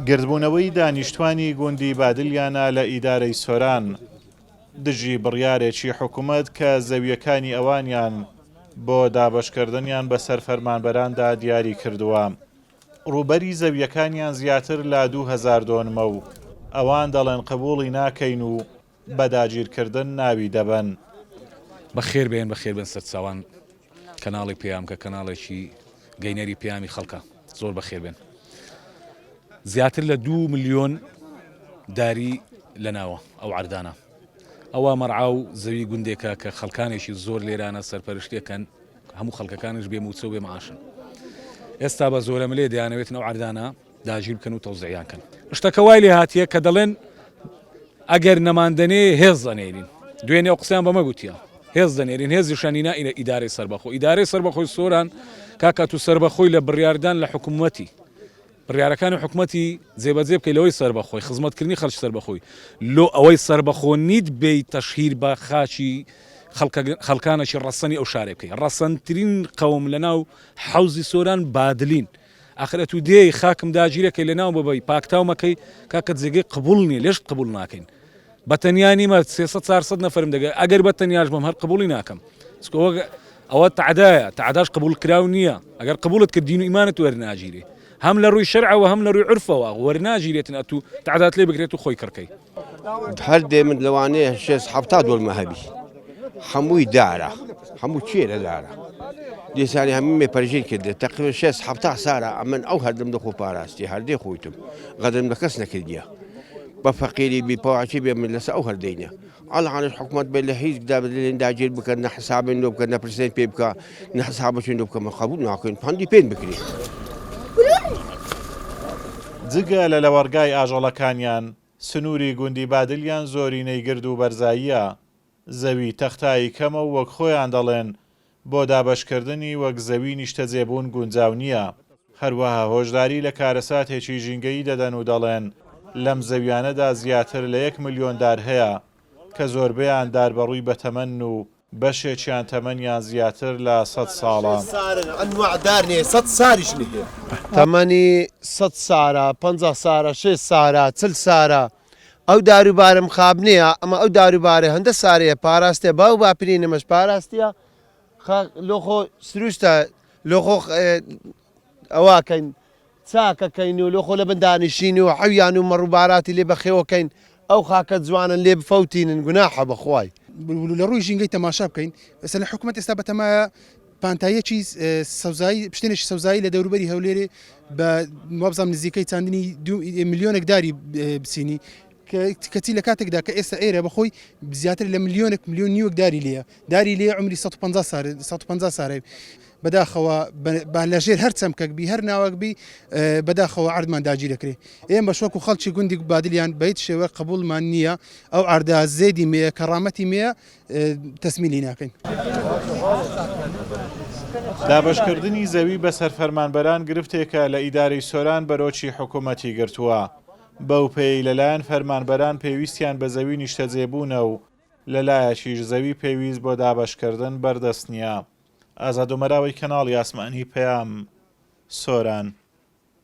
گردبوونەوەی دانیشتوانی گوندی بادلیانە لە ئیدارەی سۆران دژی بڕیارێکی حکوومەت کە زەویەکانی ئەوانیان بۆ دابەشکردنیان بەسەر فەرمانبەراندا دیاری کردووە. ڕووبەری زەویەکانیان زیاتر لە 2000 دۆنمە و ئەوان دەڵێن قبوڵی ناکەین و بەداگیرکردن ناوی دەبەن. بەخێر بێن سەرچاوان کەناڵی پێیام کە کەناڵێکی گەینەری پەیامی خەڵکە زۆر بەخێر بێن. زیاتر لە 2 ملیۆن داری لەناوە ئەو عەردانە. ئەوە مەرعاو زەوی گوندێکە کە خەڵکانێکی زۆر لێرانە سەرپەرشتێکەن هەموو خەڵکەکانش بێ موچە و بێ معاشن. ئێستا بە زۆرە ملێ دەیانەوێتن ئەو عەردانە داگیر بکەن و تەوزیعیان کەن. شتەکە وای لێ هاتیە کە دەڵێن ئەگەر نەماندنێ هێز دەنێرین. دوێنێ ئەو قسەیان بەمە گوتیە. هێز دەنێرین هێزیشانی نائینە ئیدارەی سەربەخۆ. ئیدارەی سەربەخۆی سۆران کاکات و سەربەخۆی لە بڕیاردان لە حکوومەتی. بڕیارەکانی حکوومەتی جێبەجێ بکەی لەوەی سەربەخۆی خزمەتکردنی خەڵکی سەربەخۆی لۆ ئەوەی سەربەخۆ نیت بێی تەشهیر بە خاچی خەڵکانەشی ڕەسەنی ئەو شارێ بکەی. ڕەسەنترین قەوم لەناو حەوزی سۆران بادلین. ئاخرەت و دێی خاکم داگیرەکەی لەناو ببەی پاکتاو مەکەی کاکەت جێگەی قبوڵ نییە لێشت قبوڵ ناکەین. بەتەنیا نیمە 300-400 نەفرم دەگەی ئەگەر بەتەنیاش بم هەر قبوڵی ناکەم. ئەوە تعدایە تعداش قبول کراو نییە. ئەگەر قبولت کرد دین و ئیمانت وەرناگیرێ. هەم لە ڕووی شەرعەوە هەم لە ڕووی عورفەوە وەرناگیرێتن ئەتوو تعدات لێ بگرێت و خۆی کڕکەی. هەر دێ من لەوانەیە 6-7 دۆڵمە هەبی. هەمووی دارە هەموو چێرە دارە. دیسانی هەمووی پەرژیر کرد تقریبا 6-7 سارە ئەمن ئەو هەردەم دەخۆ پاراستی هەردێ خۆیتم غەدرم لە کەس نەکردیە. بە فەقیری بیپاواچی بێ من لەسەر ئەو هەردەینە. ئەڵعانش حکوومەت بێت لە هیچ دابدلێن داگیر بکەن نە حسابێن لۆ بکەن نە پرسێن پێ بکە نە حسابەچین لۆ بکەمە قبوڵ ناکەین پەندی پێن بکرێت. جگە لە لەوەرگای ئاژەڵەکانیان سنووری گوندی بادلیان زۆری نەیگرد و بەرزاییە. زەوی تەختایی کەمە و وەک خۆیان دەڵێن بۆ دابەشکردنی وەک زەوی نیشتەجێبوون گونجاو نییە. هەروەها هۆشداری لە کارەساتێکی ژینگەیی دەدەن و دەڵێن لەم زەویانەدا زیاتر لە 1 ملیۆن دار هەیە کە زۆربەیان دار بەڕووی بەتەمەن و بەشێکیان تەمەنیان زیاتر لە 100 ساڵە. تەمەنی 100 سارە 50 سارە 6 سارە 40 سارە ئەو داروبارم خاب نییە ئەمە ئەو داروبارە هەندە سارەیە پاراستێ باو باپرینەمەش پاراستیە لۆخۆ سروشتە لۆخۆ ئەوواکەین چاکەکەین و لۆخۆ لە بندانیشین و حەویان و مەڕووباراتی لێ بەخێوەکەین ئەو خاکە جوانن لێ بفەوتینن گوناحە بەخوای. لە ڕووی ژینگەی تەماشا بکەین ئێستا لە حکوومەت ئێستا بەتەمایە پانتایەکی سەوزایی پشتێنێکی سەوزایی لە دەوروبەری هەولێرێ بە وابزانام نزیکەی چاندنی 2 ملیۆنێک داری بچینی کەچی لە کاتێکدا کە ئێستا ئێرە بەخۆی زیاتر لە ملیۆنێک ملیۆن نیوەک داری لێ عمری 150 سارێ بەداخەوە لەژێر هەر چەمکەکبی هەر ناوەکبی بەداخەوە عەردمان داگیرەکرێ. ئێمە بەشوەکو خەڵکی گوندی بادلیان بەیت شێوە قبوڵمان نییە ئەو عەردا زێدی مێ کەڕامەتی مێ تەسمیلی ناکەین. دابەشکردنی زەوی بەسەر فەرمانبەران گرفتێکە لە ئیدارەی سۆران بەرۆکی حکوومەتی گرتووە. بەو پێی لەلایەن فەرمانبەران پێویستیان بە زەوی نیشتەجێبوونە و لەلایەکیش زەوی پێویست بۆ دابەشکردن بەردەست نییە. ئازاد و مەراوی کەناڵی ئاسمانی پەیام سۆران.